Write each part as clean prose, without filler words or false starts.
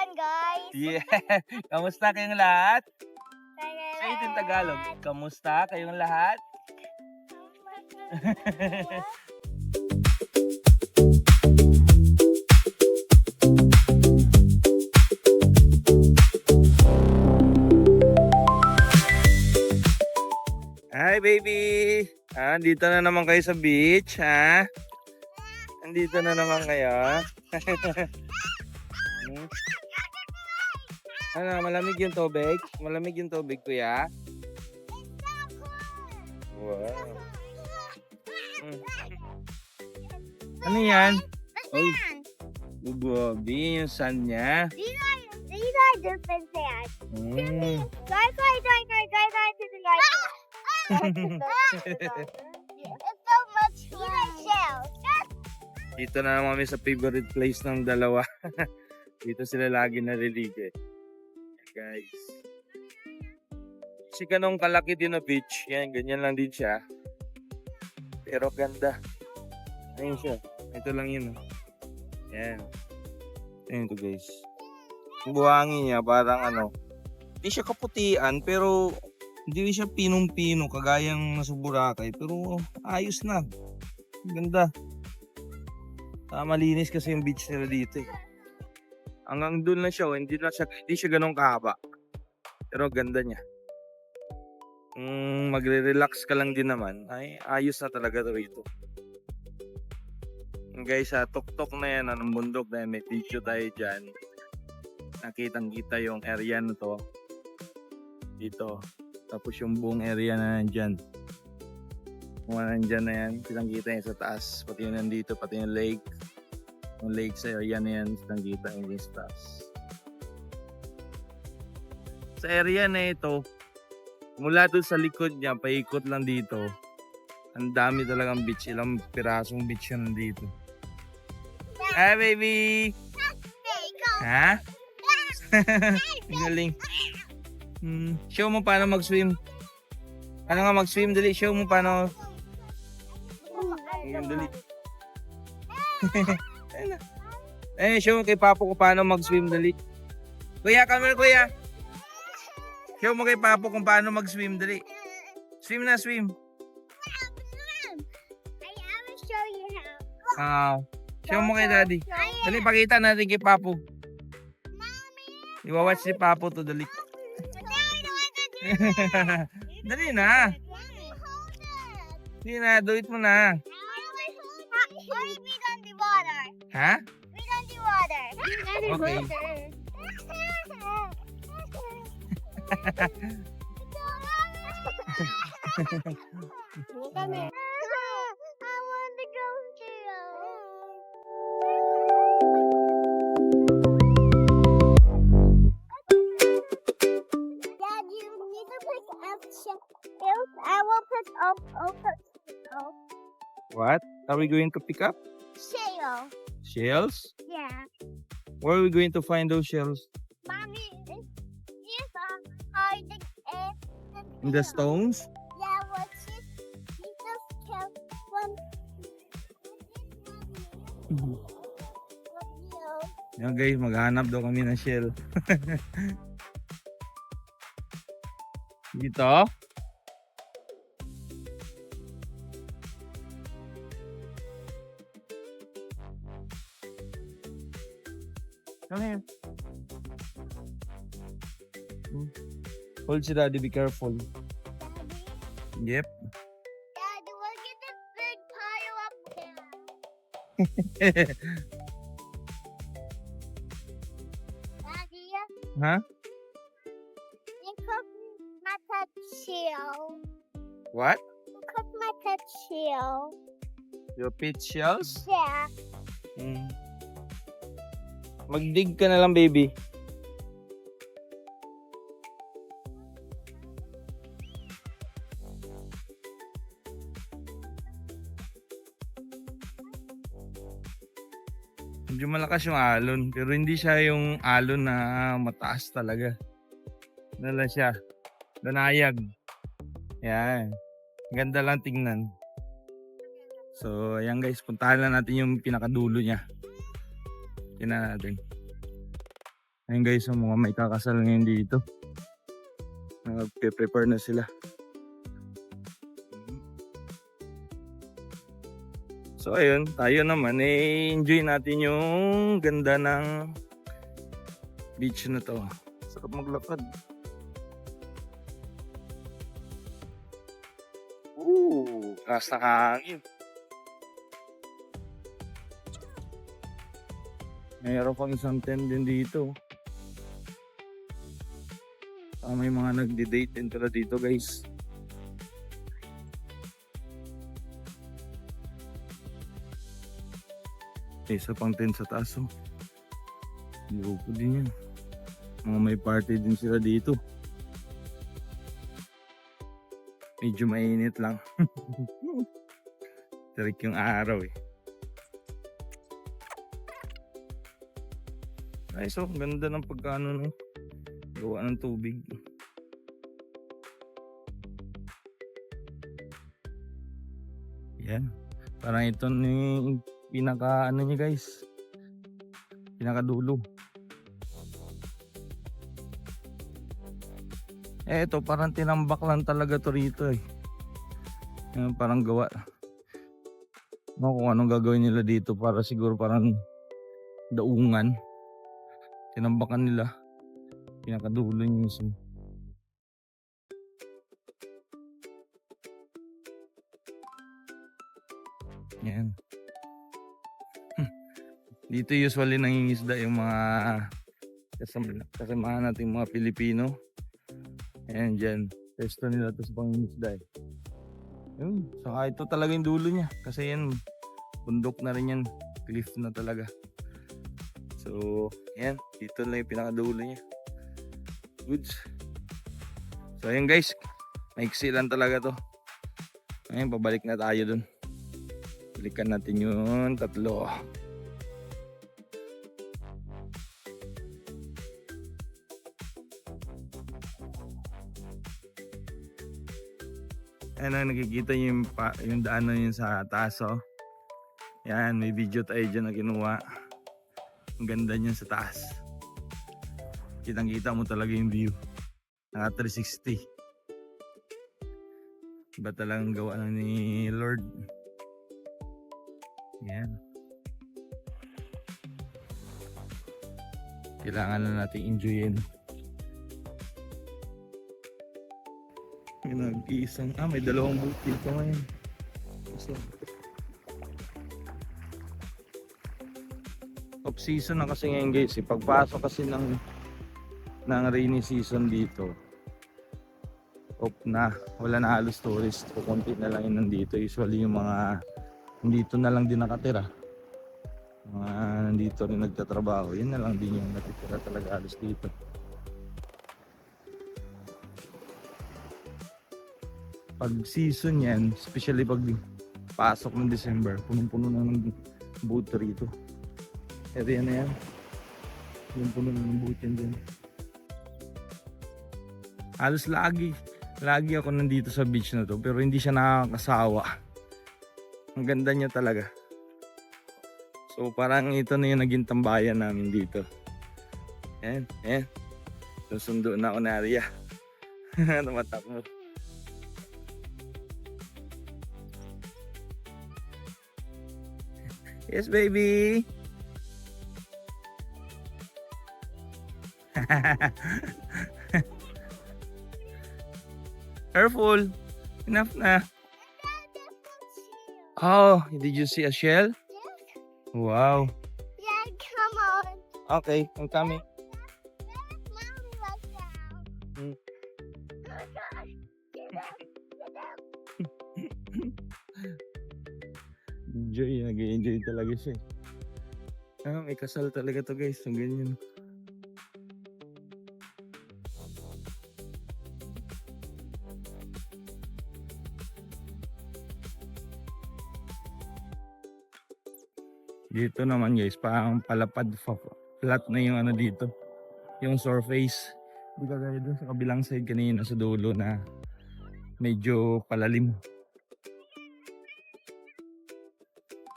yan, guys. Yeah. Kamusta kayong lahat? Kaya Say it in Tagalog. Kamusta kayong lahat? Hi, baby! Dito na naman kayo sa beach, ha? Andito na naman kayo. Ano, malamig yung tubig? Malamig yung tubig, kuya? Wow. Ano yan? Ay, grabe yung sun niya. These are different sands. Guys, to the guys. It's so much fun. These are shells. Dito na naman kami sa favorite place ng dalawa. Dito sila lagi naliligo. Guys. Kasi ganong kalaki din na beach. Yan, ganyan lang din siya. Pero ganda. Ayun siya. Ito lang yun. Yan. Ayun to guys. Yung buhangin niya parang ano. Hindi siya kaputian pero hindi siya pinong-pino kagayang nasa Boracay. Pero ayos na. Ganda. Malinis kasi yung beach nila dito eh. Hanggang doon lang siya, hindi siya ganun kahaba. Pero ganda niya. Magre-relax ka lang din naman, ay ayos na talaga to rito. Guys, sa tuktok na yan, anong bundok na yan, may video tayo dyan. Nakitang-kita yung area na to. Dito. Tapos yung buong area na nandyan. Kung nandyan na yan, kitang-kita yan sa taas. Pati yung nandito, pati yung lake. Yung lake sa area na yan, kitang-kita yung sa taas. Sa area na ito, mula doon sa likod niya, paikot lang dito. Ang dami talagang beach. Ilang pirasong beach yan nandito. Hi, baby! Ha? Galing. Show mo paano mag-swim. Ano nga mag-swim? Dali, show mo paano. Ayan, dali. Show mo kay Papo kung paano mag-swim. Dali. Kuya, come here, kuya. Show mo kay Papo kung paano mag-swim. Dali. Swim na, swim. I will show you how. Show mo kay Daddy. Dali, pakita natin kay Papo. Iwawatch si Papo to, dali. Dali na. Dali na, do it mo na. We don't the water. Ha? We don't the water. Okay. I want to go jail. Dad, you need to pick up shells. I will pick up What are we going to pick up? shell. Shells? Yeah. Where are we going to find those shells? Mommy, here's hiding In the stones? Yeah, what's it? We just killed one. Yan guys, maghanap daw kami ng shell. Dito? Come here. Hold si Daddy, be careful. Yep. Dad, look at this big pile up there. Daddy, Huh? you cook my pet shell. What? You cook my pet shell. Your pit shells? Yeah. Magdig ka na lang, baby. Medyo malakas yung alon, pero hindi siya yung alon na mataas talaga. Ano lang siya, danayag. Yan. Ganda lang tingnan. So, ayan guys, puntahan lang natin yung pinakadulo niya. Tingnan natin. Ayun guys, yung mga may kakasal ngayon dito. Nagpe-prepare na sila. So ayun, tayo naman enjoy natin yung ganda ng beach na to. Sarap maglakad. Lakas na kahangin. Mayroon pang isang tent din dito. May mga nagdi-date din pala dito guys. Isa pang tent sa taas. Grupo din yan. Mga may party din sila dito. Medyo mainit lang. Tarik yung araw eh. Ay, so ganda ng pagkano no. Gawa ng tubig. Yan. Parang ito ni pinaka ano niya guys. Pinaka dulo. Ito parang tinambak lang talaga to rito eh. Parang gawa. No, kung anong gagawin nila dito para siguro parang daungan. Tinambakan nila. Pinakadulo niya mismo. Yan. Dito usually nangingisda yung mga kasamahan nating mga Pilipino. Ayan dyan. Pesto nila ito sa pangingisda eh. Yun. Saka ito talaga yung dulo niya. Kasi yan, bundok na rin yan. Cliff na talaga. So, yan. Dito lang yung pinakadulo niya. Goods. So, ayan guys. Maiksi lang talaga to. Ayan, pabalik na tayo dun. Balikan natin yung tatlo. Ayan, nakikita nyo yung daan na yun sa taas. Oh. Yan, may video tayo dyan na kinuha. Ang ganda niyan sa taas. Kitang kita mo talaga yung view. Naka 360. Iba talagang gawa na ni Lord. Yan. Kailangan na natin enjoyin. Nag-iisang, may dalawang boat dito ngayon. So, off season na kasi ngayon guys. Pagpasok kasi ng rainy season dito, off na. Wala na halos tourist. So, konti na lang yun nandito. Usually yung mga nandito na lang din nakatira. Mga nandito rin nagtatrabaho. Yun na lang din yung natitira talaga halos dito. Pag season yan, especially pag pasok ng December, punong-puno na ng boat rito. Area na yan. Punong-puno na ng boat yan dyan. Halos lagi ako nandito sa beach na to, pero hindi siya nakakasawa. Ang ganda niya talaga. So parang ito na yung naging tambayan namin dito. Yan. Susundo na ako na area. Tumatakbo. Yes, baby. Careful. Enough na. Oh, did you see a shell? Wow. Yeah, come on. Okay, I'm coming. Mommy, look down. Hmm. Oh gosh. Get up. Enjoy, nag-enjoy talaga siya. May kasal talaga to guys, ang ganyan. Dito naman guys, parang palapad flat na yung ano dito. Yung surface. Hindi kagaya doon sa kabilang side kanina sa dulo na medyo palalim.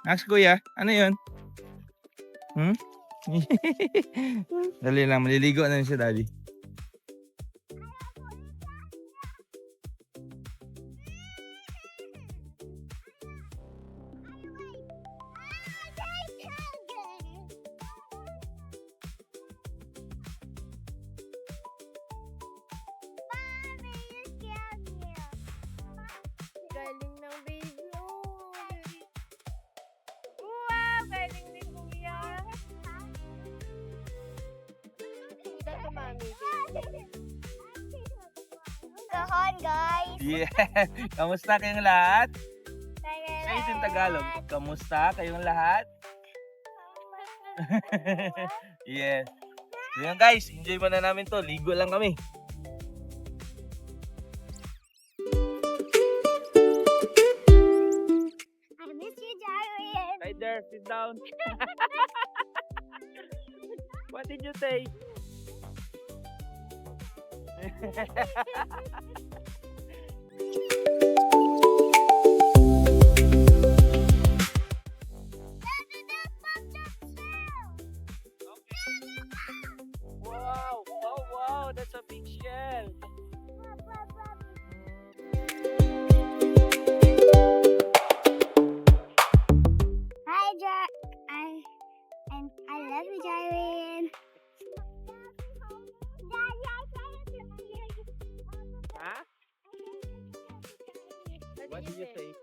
Ask kuya, ano yun? Dali lang, maliligo na siya, daddy. Galing ng baby. Wow, galing ni Kuya. Dito, mami. Kahon, guys. Yeah! Kamusta kayong lahat? Say it in Tagalog. Kamusta kayong lahat? Yes. So yan guys, enjoy muna namin to. Ligo lang kami. I miss you, Jarian. Right there, sit down. What did you say? Wow! Oh wow! That's a big shell. Hi, I love you, Jarian. Huh? What did you say?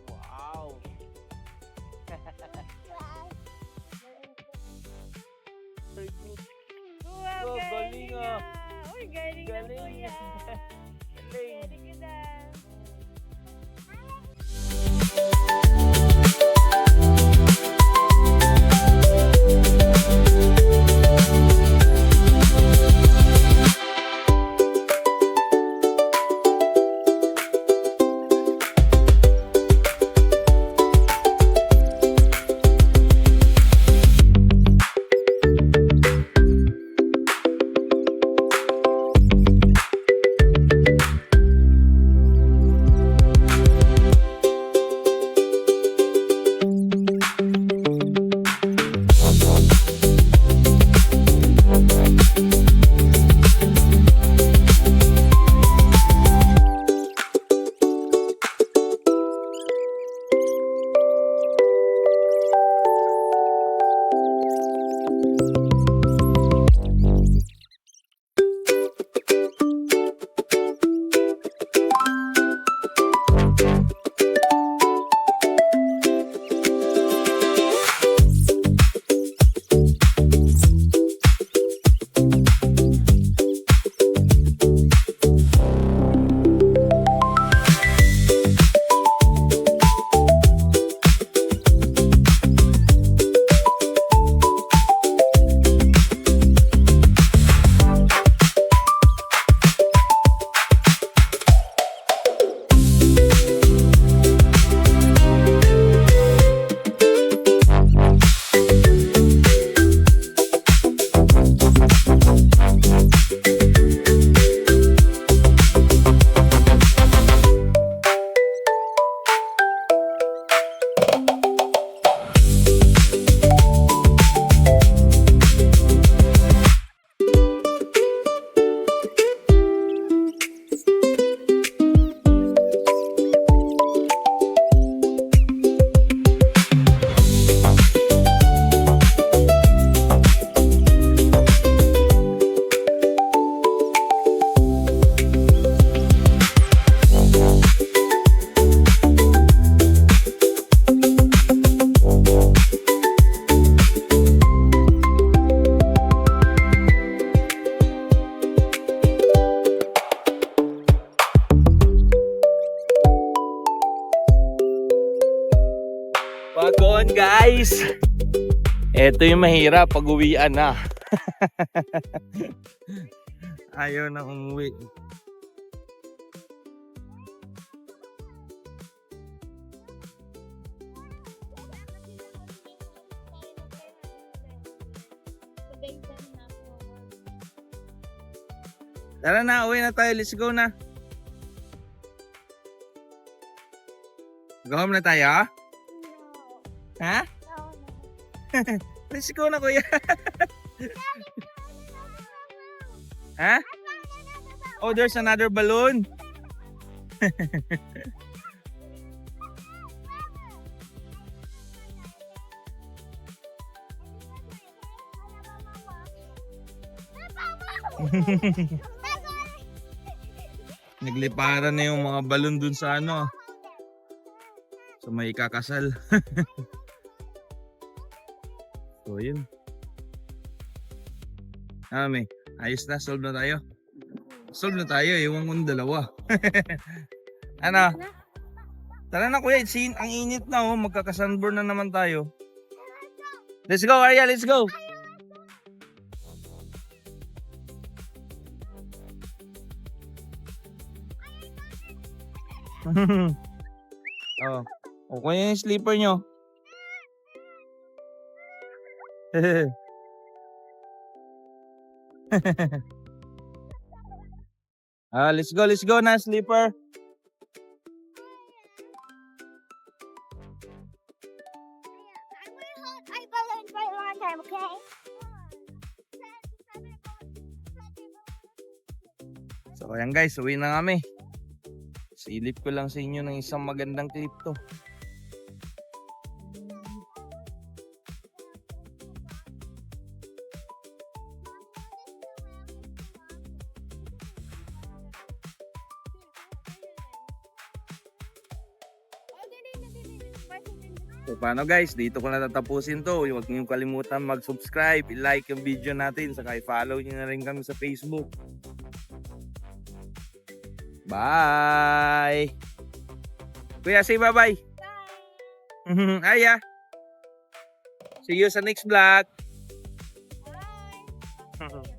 Wow! Very good. Wow, Oh, galing ah. Uy, galing na Galing. Kuya. Galing. Galing ka na. Pagod guys! Ito yung mahirap pag uwian na. Ayaw na umuwi. Tara na, uwi na tayo. Let's go na. Go home na tayo? No. Ha? No, no. Let's go na, kuya. Ha? Oh, there's another balloon. Nagliparan na yung mga balon dun sa ano. Sa may kakasal. So, yun. May ayos na. Solve na tayo. Solve na tayo. Iwan ko ng dalawa. Ano? Tara na kuya. Ang init na oh. Magkakasunburn na naman tayo. Let's go Arya. Let's go. Oh. Okay yung sleeper nyo. Let's go na sleeper. I will hold my balloon for a long time, okay? So ayan guys, uwi na kami. Silip ko lang sa inyo ng isang magandang clip to. So paano guys, dito ko na tatapusin to. Huwag niyong kalimutan mag-subscribe, i-like yung video natin, saka i-follow niyo na rin kami sa Facebook. Bye! Kuya, say bye-bye! Bye. Aya! See you sa next vlog! Bye.